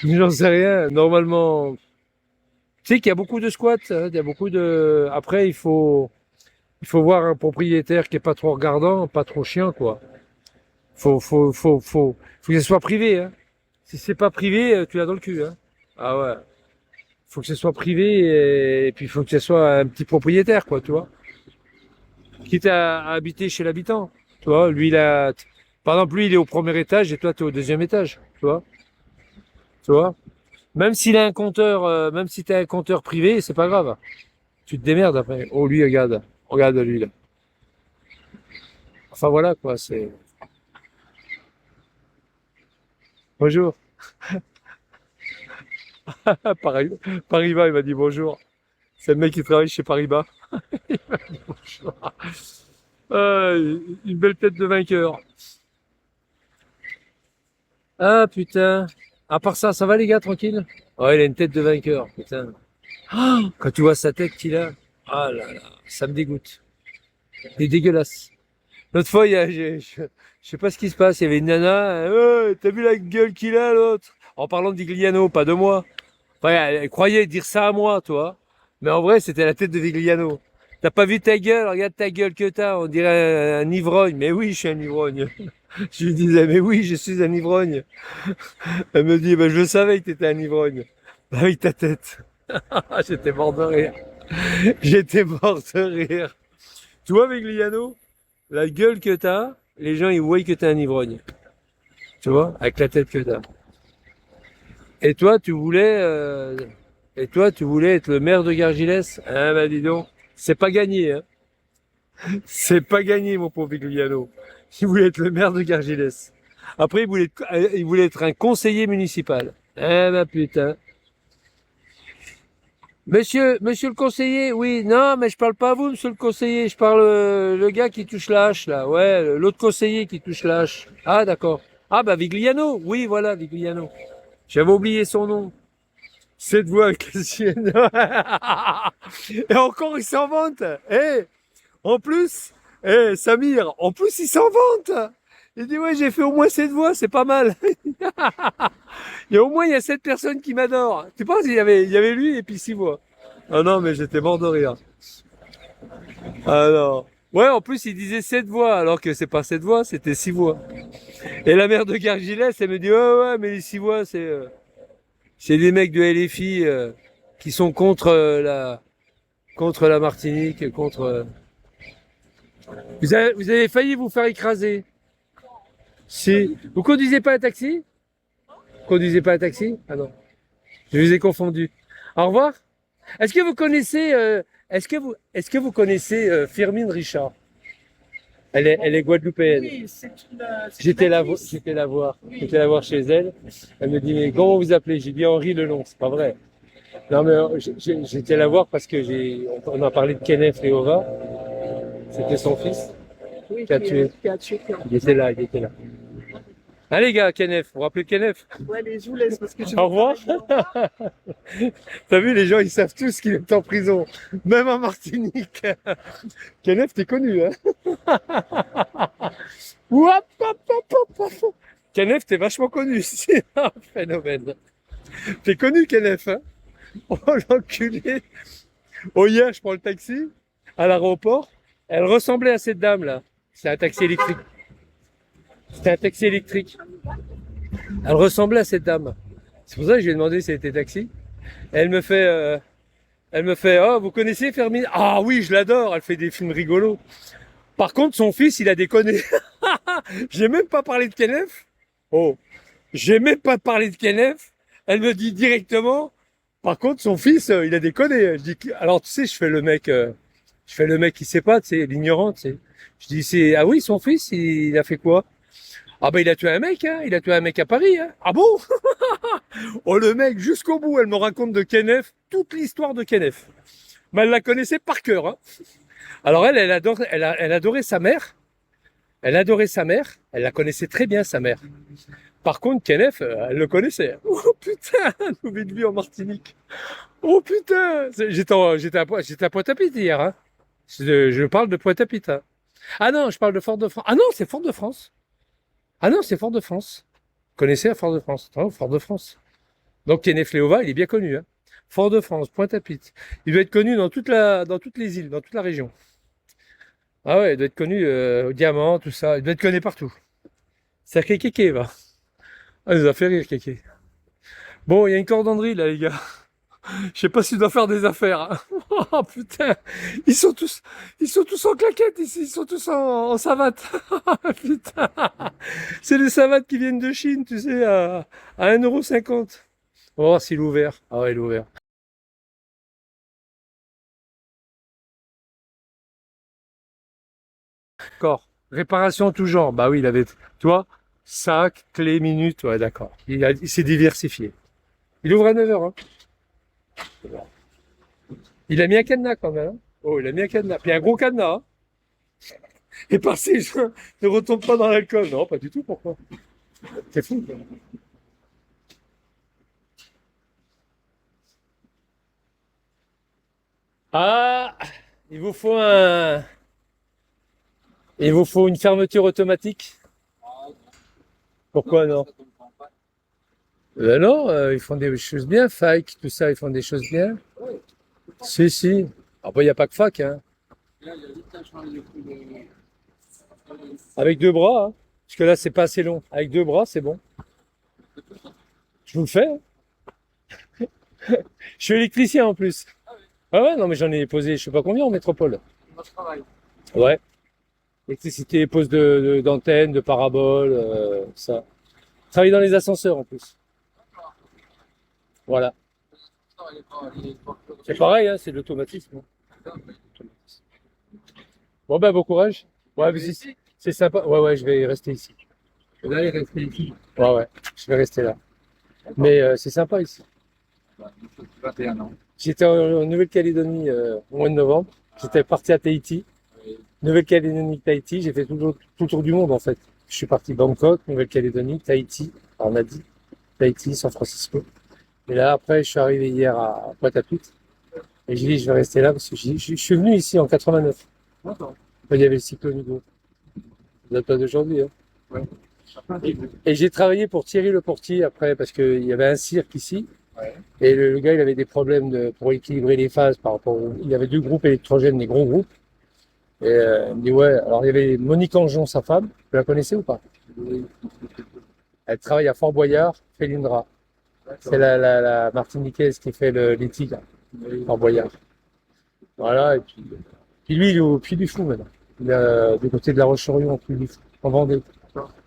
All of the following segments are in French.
J'en sais rien. Normalement, tu sais qu'il y a beaucoup de squats, hein, il y a beaucoup de. Après, il faut voir un propriétaire qui est pas trop regardant, pas trop chiant, quoi. Faut que ce soit privé, hein. Si c'est pas privé, tu l'as dans le cul, hein. Ah ouais. Faut que ce soit privé et puis il faut que ce soit un petit propriétaire, quoi, tu vois. Quitte à habiter chez l'habitant. Tu vois, lui, par exemple, lui, il est au premier étage et toi, tu es au deuxième étage. Tu vois, tu vois. Même s'il a un compteur, même si tu as un compteur privé, c'est pas grave. Tu te démerdes après. Oh, lui, regarde. Regarde lui, là. Enfin, voilà, quoi, c'est. Bonjour. Pareil, Paribas, il m'a dit bonjour. C'est le mec qui travaille chez Paribas. Ah, une belle tête de vainqueur. Ah, putain. À part ça, ça va, les gars, tranquille? Ouais, il a une tête de vainqueur, putain. Ah, quand tu vois sa tête qu'il a, ah là là, ça me dégoûte. Il est dégueulasse. L'autre fois, je sais pas ce qui se passe, il y avait une nana, t'as vu la gueule qu'il a l'autre? En parlant de Vigliano, pas de moi. Enfin, elle croyait dire ça à moi, toi. Mais en vrai, c'était la tête de Vigliano. T'as pas vu ta gueule? Regarde ta gueule que t'as, on dirait un ivrogne. Mais oui, je suis un ivrogne. Je lui disais, mais oui, je suis un ivrogne. Elle me dit, ben, je savais que t'étais un ivrogne. Avec ta tête. J'étais mort de rire. J'étais mort de rire. Tu vois, Vigliano, la gueule que t'as, les gens, ils voient que t'es un ivrogne. Tu vois, avec la tête que t'as. Et toi, tu voulais être le maire de Gargilès? Ah, bah, dis donc. C'est pas gagné, hein. C'est pas gagné, mon pauvre Vigliano. Il voulait être le maire de Gargilès. Après, il voulait être un conseiller municipal. Eh ben, putain. Monsieur le conseiller, oui, non, mais je parle pas à vous, monsieur le conseiller, je parle le gars qui touche l'âche, là, ouais, l'autre conseiller qui touche l'âche. Ah, d'accord. Ah, bah Vigliano, oui, voilà, Vigliano. J'avais oublié son nom. Cette voix, qu'est-ce Et encore, il s'en vante. Eh, en plus, Samir, en plus, il s'en vante. Il dit, ouais, j'ai fait au moins cette voix, c'est pas mal. Au moins, il y a 7 personnes qui m'adorent. Tu penses, il y avait lui et puis 6 voix. Ah non, mais j'étais mort de rire. Alors, ouais, en plus, il disait 7 voix, alors que c'est pas 7 voix, c'était 6 voix. Et la mère de Gargilès, elle me dit, ouais, ouais, mais les 6 voix, c'est des mecs de LFI qui sont contre la Martinique, contre. Vous avez failli vous faire écraser. Si. Vous conduisez pas un taxi? Vous conduisez pas un taxi? Ah non. Je vous ai confondu. Au revoir. Est-ce que vous connaissez, est-ce que vous connaissez Firmine Richard? Elle est guadeloupéenne. Oui, c'est une actrice. Oui. J'étais la voir chez elle. Elle me dit, mais comment vous appelez? J'ai dit Henri Lelon, c'est pas vrai. Non, mais j'étais la voir parce que on a parlé de Kenneth Léova. C'était son fils Oui, qui a tué. qui a tué Pierre. Il était là, il était là. Allez, les gars, Kenneth, vous vous rappelez de Kenneth? Ouais, mais je vous laisse parce que je Au vais revoir. T'as vu, les gens, ils savent tous qu'il est en prison. Même en Martinique. Kenneth, t'es connu, hein? Ouap, hop, hop, hop, hop. Kenneth, t'es vachement connu. C'est un phénomène. T'es connu, Kenneth, hein? Oh, l'enculé. Oh, hier, je prends le taxi à l'aéroport. Elle ressemblait à cette dame-là. C'est un taxi électrique. C'était un taxi électrique. Elle ressemblait à cette dame. C'est pour ça que je lui ai demandé si elle était taxi. Elle me fait, oh, vous connaissez Fermine? Ah oui, je l'adore. Elle fait des films rigolos. Par contre, son fils, il a déconné. J'ai même pas parlé de Kenneth. Oh, j'ai même pas parlé de Kenneth. Elle me dit directement. Par contre, son fils, il a déconné. Je dis, alors tu sais, je fais le mec qui sait pas, tu sais, l'ignorant, tu sais. Je dis, ah oui, son fils, il a fait quoi? Ah ben il a tué un mec, hein. Il a tué un mec à Paris, hein. Ah bon? Oh le mec, jusqu'au bout, elle me raconte de Kenneth, toute l'histoire de Kenneth. Mais elle la connaissait par cœur, hein. Alors elle adorait sa mère. Elle adorait sa mère. Elle la connaissait très bien, sa mère. Par contre, Kenneth, elle le connaissait. Oh putain, nouvelle vie en Martinique. Oh putain, j'étais à Pointe-à-Pitre hier, hein. Je parle de Pointe-à-Pitre, hein. Ah non, je parle de Fort-de-France. Ah non, c'est Fort-de-France. Ah non, c'est Fort-de-France. Vous connaissez Fort-de-France? Non, Fort-de-France. Donc Kenneth Léova, il est bien connu. Hein. Fort-de-France, Pointe-à-Pitre. Il doit être connu dans dans toutes les îles, dans toute la région. Ah ouais, il doit être connu au Diamant, tout ça. Il doit être connu partout. Sacré Kéké, va. Ah, il nous a fait rire, Kéké. Bon, il y a une cordonnerie, là, les gars. Je sais pas si tu dois faire des affaires. Hein. Oh putain, ils sont tous en claquettes ici, ils sont tous en savate. Putain, c'est les savates qui viennent de Chine, tu sais, à 1,50 €. On va voir s'il est ouvert. Ah ouais, il est ouvert. D'accord. Réparation tout genre. Bah oui, il avait, tu vois, sac, clé, minute. Ouais, d'accord. Il s'est diversifié. Il ouvre à 9 h. Hein. Il a mis un cadenas quand même. Hein. Oh, il a mis un cadenas. Puis un gros cadenas. Hein. Et par ses joints, ne retombe pas dans l'alcool. Non, pas du tout. Pourquoi? C'est fou. Quoi. Ah, il vous faut un, il vous faut une fermeture automatique. Pourquoi non? Ben non, ils font des choses bien. Fike, tout ça, ils font des choses bien. Si, si. Après, il n'y a pas que Fac, hein. Avec deux bras, hein. Parce que là, c'est pas assez long. Avec deux bras, c'est bon. Je vous le fais. Hein. Je suis électricien en plus. Ah ouais, non, mais j'en ai posé, je sais pas combien en métropole. Ouais. Électricité, pose d'antennes, de paraboles, ça. Travaille dans les ascenseurs en plus. Voilà. C'est pareil, hein, c'est de l'automatisme. Hein. Bon ben, bon courage. Ouais, mais c'est sympa. Ouais, ouais, je vais rester ici. Vous allez rester ici. Ouais, ouais, je vais rester là. Mais c'est sympa ici. 21 ans. J'étais en Nouvelle-Calédonie au mois de novembre. J'étais parti à Tahiti. Nouvelle-Calédonie, Tahiti. J'ai fait tout le tour du monde en fait. Je suis parti Bangkok, Nouvelle-Calédonie, Tahiti. Alors, on a dit Tahiti, San Francisco. Et là, après, je suis arrivé hier à Pointe-à-Pitre. Et j'ai dit, je vais rester là parce que je suis venu ici en 89. D'accord. Il y avait le cyclone Hugo. Ça date pas d'aujourd'hui. Hein. Ouais. Et j'ai travaillé pour Thierry Le Portier après parce qu'il y avait un cirque ici. Ouais. Et le gars, il avait des problèmes pour équilibrer les phases par rapport il y avait deux groupes électrogènes, des gros groupes. Et il me dit, ouais, alors il y avait Monique Angeon, sa femme. Vous la connaissez ou pas? Elle travaille à Fort Boyard, Felindra. C'est la Martiniquaise qui fait les tigres, Fort Boyard. Voilà, et puis lui, il est au Puy du Fou maintenant. Il est du côté de la Roche-sur-Yon, au Puy du Fou, en Vendée.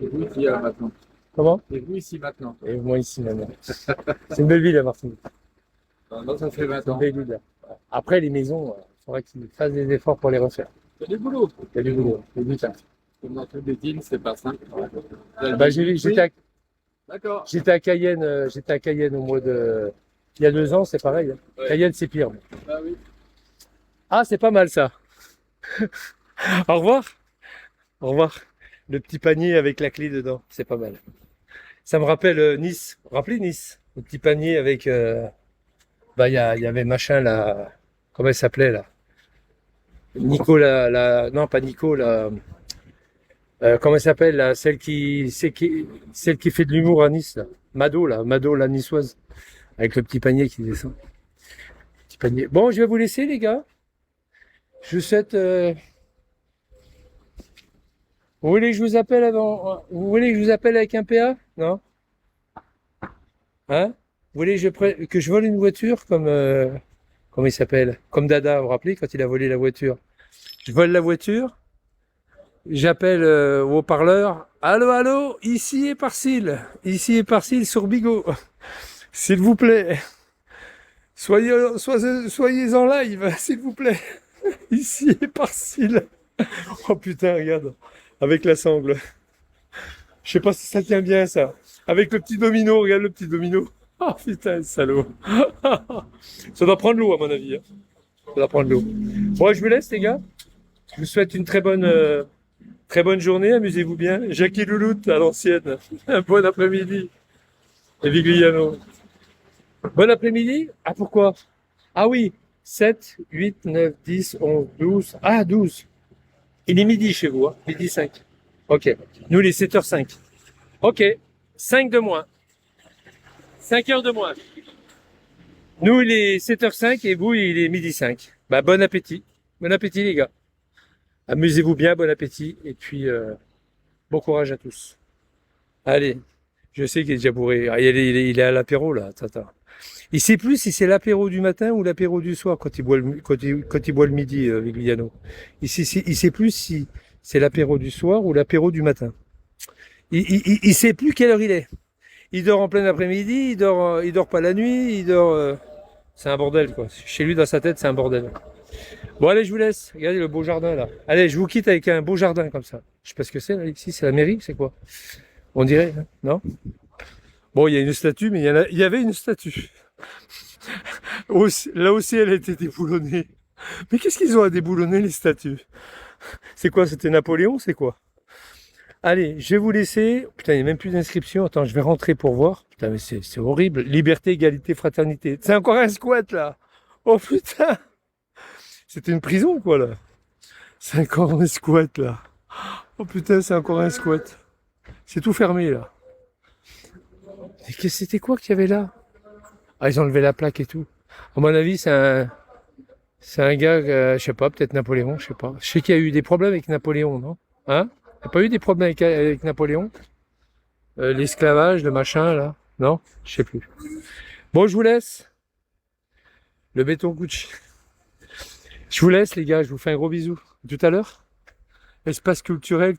Et vous ici maintenant. Comment? Et vous ici maintenant. Et moi ici maintenant. C'est une belle ville, la Martinique. Non, ça fait 20 C'est une ans. belle ville. Après, les maisons, il faudrait qu'ils fassent des efforts pour les refaire. Il y a du boulot. Il y a du boulot, il y a du taf. Comme dans toutes les îles, c'est pas simple. Bah, D'accord. j'étais à Cayenne au mois de, il y a 2 ans, c'est pareil. Hein. Ouais. Cayenne, c'est pire. Bah oui. Ah, c'est pas mal ça. Au revoir. Au revoir. Le petit panier avec la clé dedans, c'est pas mal. Ça me rappelle Nice. Vous vous rappelez Nice? Le petit panier avec, bah, il y avait machin là, comment elle s'appelait là? Nico, non, pas Nico, comment elle s'appelle là? Celle qui fait de l'humour à Nice là. Mado, la niçoise. Avec le petit panier qui descend. Petit panier. Bon, je vais vous laisser les gars. Je vous souhaite, vous voulez que je vous appelle vous voulez que je vous appelle avec un PA? Non? Hein? Vous voulez que je vole une voiture comme, comment il s'appelle? Comme Dada, vous vous rappelez quand il a volé la voiture? Je vole la voiture, j'appelle au haut-parleur. Allô, allô, ici est Parcil sur Bigot. S'il vous plaît, soyez en live, s'il vous plaît. Ici est Parcil. Oh putain, regarde, avec la sangle. Je sais pas si ça tient bien ça. Avec le petit domino, regarde le petit domino. Oh putain, salaud. Ça doit prendre l'eau à mon avis. Hein. Ça doit prendre l'eau. Bon, je vous laisse les gars. Je vous souhaite une très bonne journée. Amusez-vous bien. Jackie Louloute à l'ancienne. Bon après-midi. Et Vigliano. Bon après-midi. Ah pourquoi? Ah oui. 7, 8, 9, 10, 11, 12. Ah 12. Il est midi chez vous. Hein. Midi 5. Ok. Nous, il est 7h05. Ok. 5 de moins. 5 heures de moins. Nous, il est 7h05 et vous, il est midi 5. Bah, bon appétit. Bon appétit, les gars. Amusez-vous bien, bon appétit. Et puis, bon courage à tous. Allez. Je sais qu'il est déjà bourré. Ah, il est à l'apéro, là. Attends. Il sait plus si c'est l'apéro du matin ou l'apéro du soir quand il boit quand il boit le midi, Vigliano. Il sait plus si c'est l'apéro du soir ou l'apéro du matin. Il sait plus quelle heure il est. Il dort en plein après-midi, il dort pas la nuit, c'est un bordel, quoi. Chez lui, dans sa tête, c'est un bordel. Bon, allez, je vous laisse. Regardez le beau jardin, là. Allez, je vous quitte avec un beau jardin, comme ça. Je sais pas ce que c'est, Alexis. C'est la mairie, c'est quoi? On dirait, hein, non? Bon, il y a une statue, mais il y avait une statue. Là aussi, elle a été déboulonnée. Mais qu'est-ce qu'ils ont à déboulonner, les statues? C'est quoi? C'était Napoléon? C'est quoi? Allez, je vais vous laisser. Putain, il n'y a même plus d'inscription. Attends, je vais rentrer pour voir. Putain, mais c'est horrible. Liberté, égalité, fraternité. C'est encore un squat, là. Oh putain. C'était une prison, quoi, là. C'est encore un squat, là. Oh putain, c'est encore un squat. C'est tout fermé, là. Et c'était quoi qu'il y avait là? Ah, ils ont enlevé la plaque et tout. À mon avis, c'est un gars, je sais pas, peut-être Napoléon, je sais pas. Je sais qu'il y a eu des problèmes avec Napoléon, non? Hein? Il n'y a pas eu des problèmes avec Napoléon? L'esclavage, le machin, là? Non? Je sais plus. Bon, je vous laisse. Le béton Gucci. Je vous laisse, les gars. Je vous fais un gros bisou. À tout à l'heure. Espace culturel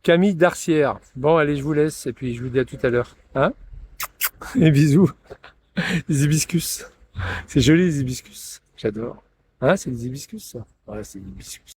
Camille Darcière. Bon, allez, je vous laisse. Et puis, je vous dis à tout à l'heure. Hein? Et bisous. Les hibiscus. C'est joli, les hibiscus. J'adore. Hein, c'est des hibiscus, ça? Ouais, c'est des hibiscus.